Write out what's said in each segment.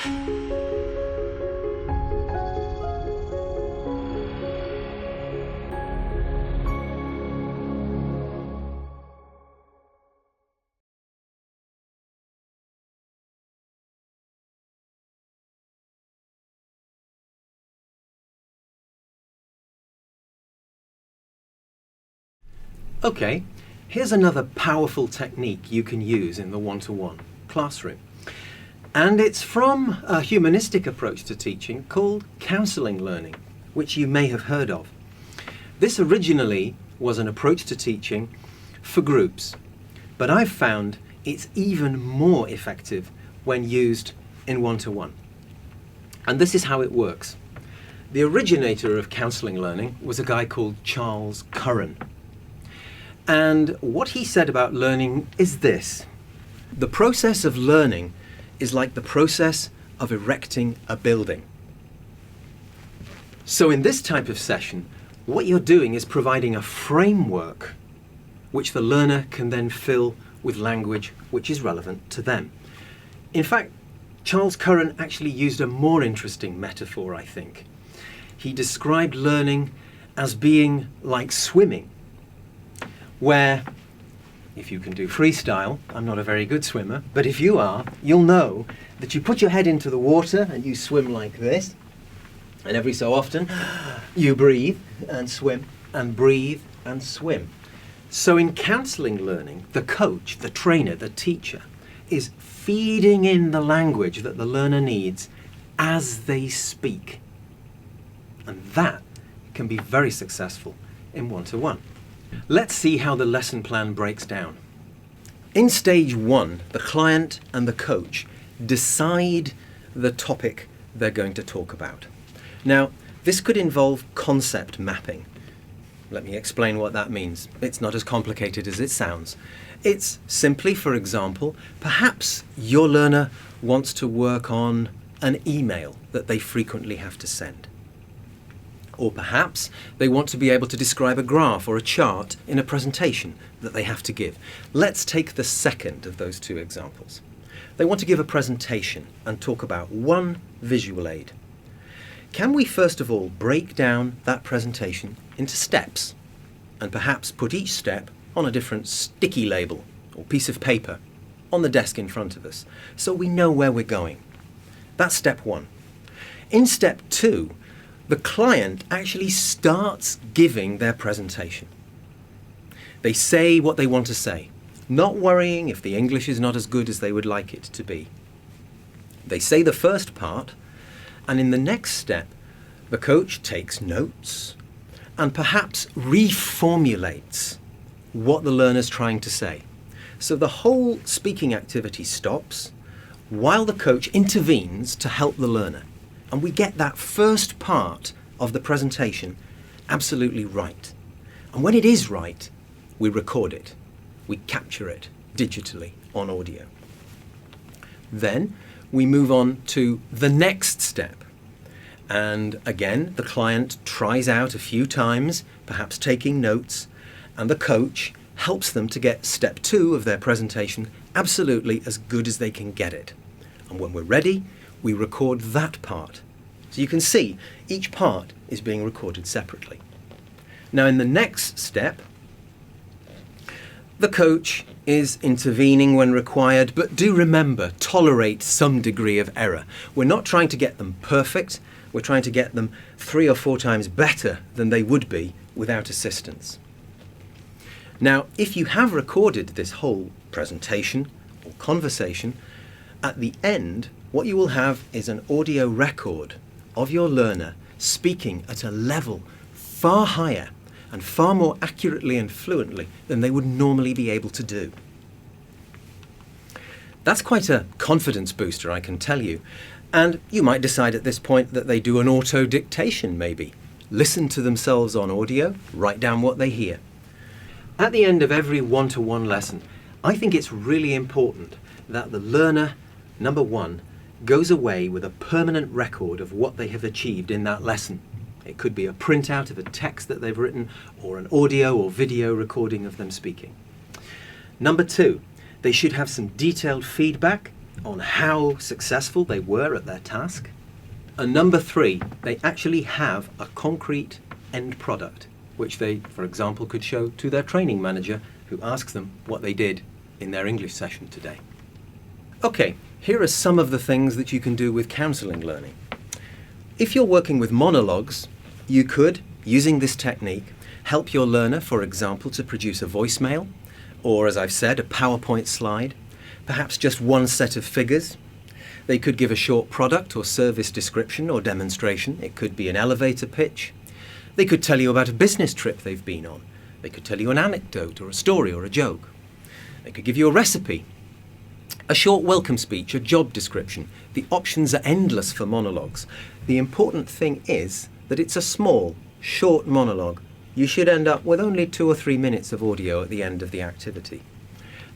Okay, here's another powerful technique you can use in the one-to-one classroom. And it's from a humanistic approach to teaching called counselling learning, which you may have heard of. This originally was an approach to teaching for groups, but I've found it's even more effective when used in one-to-one. And this is how it works. The originator of counselling learning was a guy called Charles Curran. And what he said about learning is this: the process of learning is like the process of erecting a building. So in this type of session, what you're doing is providing a framework which the learner can then fill with language which is relevant to them. In fact, Charles Curran actually used a more interesting metaphor, I think. He described learning as being like swimming, where, if you can do freestyle, I'm not a very good swimmer, but if you are, you'll know that you put your head into the water and you swim like this, and every so often you breathe and swim and breathe and swim. So in counselling learning, the coach, the trainer, the teacher is feeding in the language that the learner needs as they speak. And that can be very successful in one-to-one. Let's see how the lesson plan breaks down. In stage 1, the client and the coach decide the topic they're going to talk about. Now, this could involve concept mapping. Let me explain what that means. It's not as complicated as it sounds. It's simply, for example, perhaps your learner wants to work on an email that they frequently have to send. Or perhaps they want to be able to describe a graph or a chart in a presentation that they have to give. Let's take the second of those two examples. They want to give a presentation and talk about one visual aid. Can we first of all break down that presentation into steps and perhaps put each step on a different sticky label or piece of paper on the desk in front of us so we know where we're going? That's step 1. In step 2, the client actually starts giving their presentation. They say what they want to say, not worrying if the English is not as good as they would like it to be. They say the first part, and in the next step, the coach takes notes and perhaps reformulates what the learner's trying to say. So the whole speaking activity stops while the coach intervenes to help the learner. And we get that first part of the presentation absolutely right. And when it is right, we record it. We capture it digitally on audio. Then we move on to the next step. And again, the client tries out a few times, perhaps taking notes, and the coach helps them to get step 2 of their presentation absolutely as good as they can get it. And when we're ready, we record that part. So you can see each part is being recorded separately. Now in the next step, the coach is intervening when required, but do remember, tolerate some degree of error. We're not trying to get them perfect, we're trying to get them 3 or 4 times better than they would be without assistance. Now, if you have recorded this whole presentation or conversation, at the end, what you will have is an audio record of your learner speaking at a level far higher and far more accurately and fluently than they would normally be able to do. That's quite a confidence booster, I can tell you. And you might decide at this point that they do an auto-dictation maybe. Listen to themselves on audio, write down what they hear. At the end of every one-to-one lesson, I think it's really important that the learner, number 1, goes away with a permanent record of what they have achieved in that lesson. It could be a printout of a text that they've written or an audio or video recording of them speaking. Number 2, they should have some detailed feedback on how successful they were at their task. And number 3, they actually have a concrete end product, which they, for example, could show to their training manager who asks them what they did in their English session today. Okay, here are some of the things that you can do with counselling learning. If you're working with monologues, you could, using this technique, help your learner, for example, to produce a voicemail, or as I've said, a PowerPoint slide, perhaps just one set of figures. They could give a short product or service description or demonstration. It could be an elevator pitch. They could tell you about a business trip they've been on. They could tell you an anecdote or a story or a joke. They could give you a recipe, a short welcome speech, a job description. The options are endless for monologues. The important thing is that it's a small, short monologue. You should end up with only 2 or 3 minutes of audio at the end of the activity.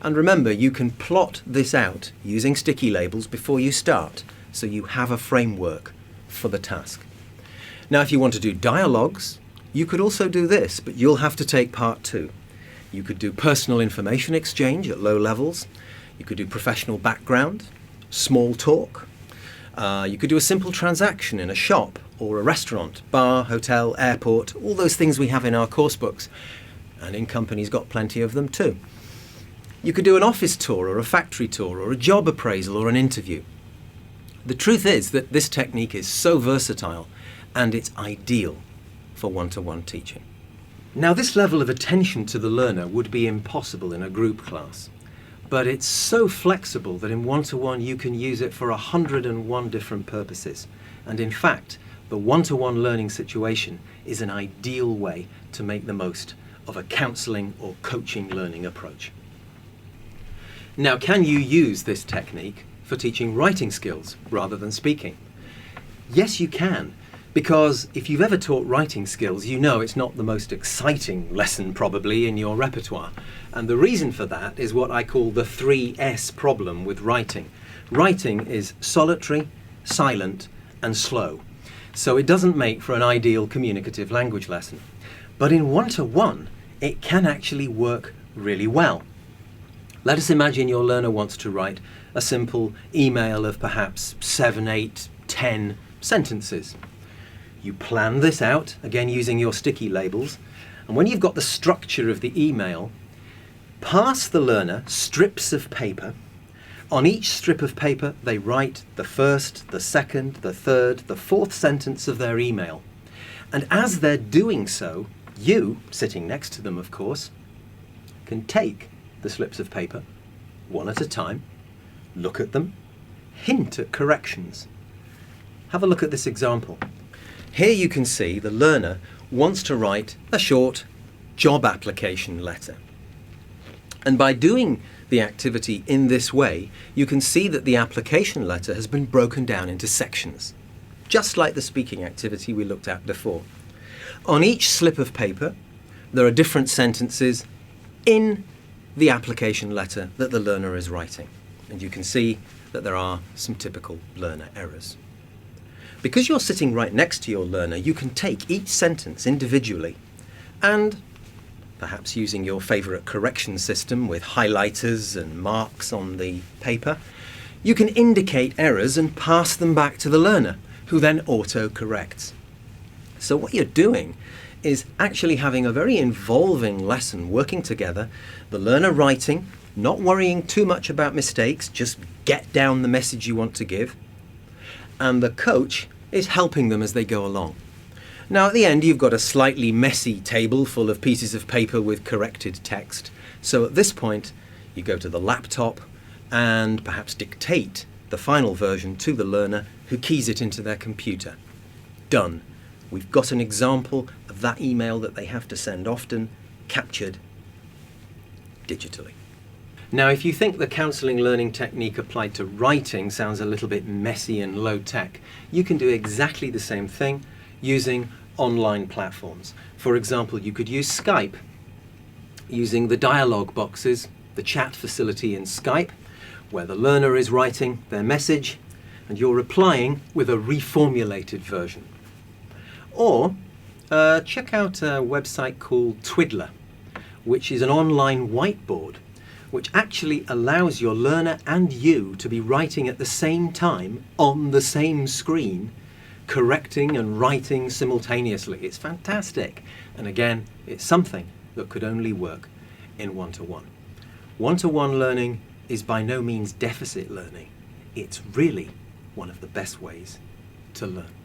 And remember, you can plot this out using sticky labels before you start, so you have a framework for the task. Now, if you want to do dialogues, you could also do this, but you'll have to take part 2. You could do personal information exchange at low levels. You could do professional background, small talk. You could do a simple transaction in a shop or a restaurant, bar, hotel, airport, all those things we have in our course books. And in companies got plenty of them too. You could do an office tour or a factory tour or a job appraisal or an interview. The truth is that this technique is so versatile and it's ideal for one-to-one teaching. Now, this level of attention to the learner would be impossible in a group class, but it's so flexible that in one-to-one you can use it for 101 different purposes. And in fact, the one-to-one learning situation is an ideal way to make the most of a counselling or coaching learning approach. Now, can you use this technique for teaching writing skills rather than speaking? Yes, you can, because if you've ever taught writing skills, you know it's not the most exciting lesson probably in your repertoire. And the reason for that is what I call the 3S problem with writing. Writing is solitary, silent, and slow. So it doesn't make for an ideal communicative language lesson. But in one-to-one, it can actually work really well. Let us imagine your learner wants to write a simple email of perhaps 7, 8, 10 sentences. You plan this out, again using your sticky labels, and when you've got the structure of the email, pass the learner strips of paper. On each strip of paper, they write the first, the second, the third, the fourth sentence of their email. And as they're doing so, you, sitting next to them of course, can take the slips of paper, one at a time, look at them, hint at corrections. Have a look at this example. Here you can see the learner wants to write a short job application letter. And by doing the activity in this way, you can see that the application letter has been broken down into sections, just like the speaking activity we looked at before. On each slip of paper, there are different sentences in the application letter that the learner is writing. And you can see that there are some typical learner errors. Because you're sitting right next to your learner, you can take each sentence individually and, perhaps using your favourite correction system with highlighters and marks on the paper, you can indicate errors and pass them back to the learner, who then auto-corrects. So what you're doing is actually having a very involving lesson working together, the learner writing, not worrying too much about mistakes, just get down the message you want to give, and the coach is helping them as they go along. Now at the end you've got a slightly messy table full of pieces of paper with corrected text, so at this point you go to the laptop and perhaps dictate the final version to the learner, who keys it into their computer. Done. We've got an example of that email that they have to send often, captured digitally. Now, if you think the counselling learning technique applied to writing sounds a little bit messy and low-tech, you can do exactly the same thing using online platforms. For example, you could use Skype, using the dialogue boxes, the chat facility in Skype, where the learner is writing their message and you're replying with a reformulated version. Or check out a website called Twiddler, which is an online whiteboard which actually allows your learner and you to be writing at the same time on the same screen, correcting and writing simultaneously. It's fantastic. And again, it's something that could only work in one-to-one. One-to-one learning is by no means deficit learning. It's really one of the best ways to learn.